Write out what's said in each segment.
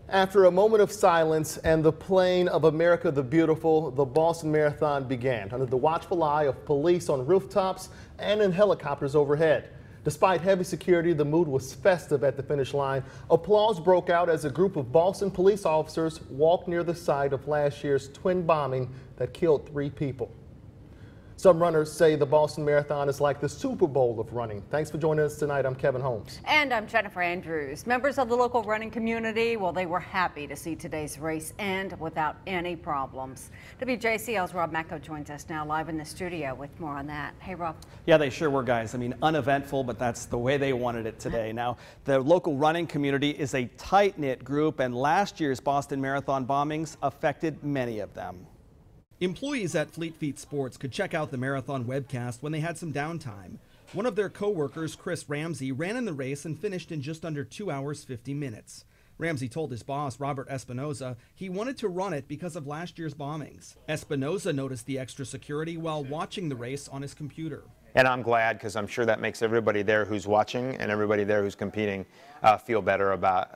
After a moment of silence and the playing of America the Beautiful, the Boston Marathon began under the watchful eye of police on rooftops and in helicopters overhead. Despite heavy security, the mood was festive at the finish line. Applause broke out as a group of Boston police officers walked near the site of last year's twin bombing that killed 3 people. Some runners say the Boston Marathon is like the Super Bowl of running. Thanks for joining us tonight. I'm Kevin Holmes. And I'm Jennifer Andrews. Members of the local running community, well, they were happy to see today's race end without any problems. WJCL's Rob Macko joins us now live in the studio with more on that. Hey, Rob. Yeah, they sure were, guys. I mean, uneventful, but that's the way they wanted it today. Now, the local running community is a tight-knit group, and last year's Boston Marathon bombings affected many of them. Employees at Fleet Feet Sports could check out the marathon webcast when they had some downtime. One of their co-workers, Chris Ramsey, ran in the race and finished in just under 2 hours 50 minutes. Ramsey told his boss, Robert Espinoza, he wanted to run it because of last year's bombings. Espinoza noticed the extra security while watching the race on his computer. And I'm glad, because I'm sure that makes everybody there who's watching and everybody there who's competing feel better about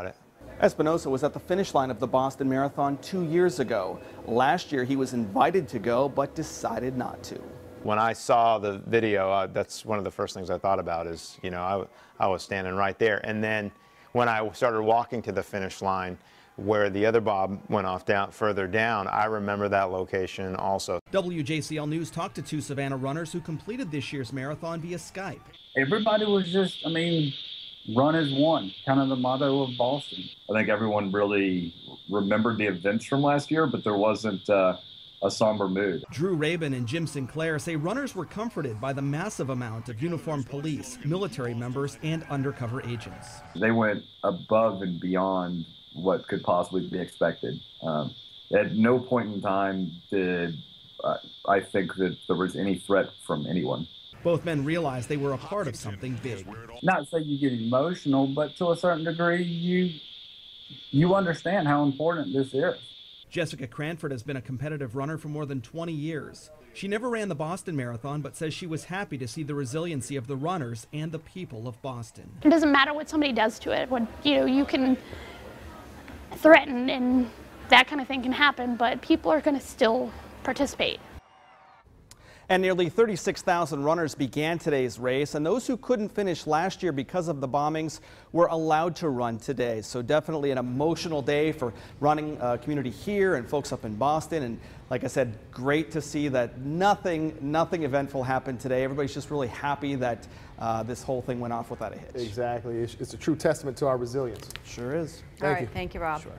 it. Espinoza was at the finish line of the Boston Marathon 2 years ago. Last year, he was invited to go, but decided not to. When I saw the video, that's one of the first things I thought about is, you know, I was standing right there. And then when I started walking to the finish line, where the other bomb went off further down, I remember that location also. WJCL News talked to 2 Savannah runners who completed this year's marathon via Skype. Everybody was just, run as one, kind of the motto of Boston. I think everyone really remembered the events from last year, but there wasn't a somber mood. Drew Rabin and Jim Sinclair say runners were comforted by the massive amount of uniformed police, military members, and undercover agents. They went above and beyond what could possibly be expected. At no point in time did I think that there was any threat from anyone. Both men realized they were a part of something big. Not say you get emotional, but to a certain degree, you understand how important this is. Jessica Cranford has been a competitive runner for more than 20 years. She never ran the Boston Marathon, but says she was happy to see the resiliency of the runners and the people of Boston. It doesn't matter what somebody does to it. When, you can threaten and that kind of thing can happen, but people are going to still participate. And nearly 36,000 runners began today's race, and those who couldn't finish last year because of the bombings were allowed to run today. So definitely an emotional day for running community here and folks up in Boston. And like I said, great to see that nothing eventful happened today. Everybody's just really happy that this whole thing went off without a hitch. Exactly. It's a true testament to our resilience. Sure is. All right. Thank you, Rob. Sure.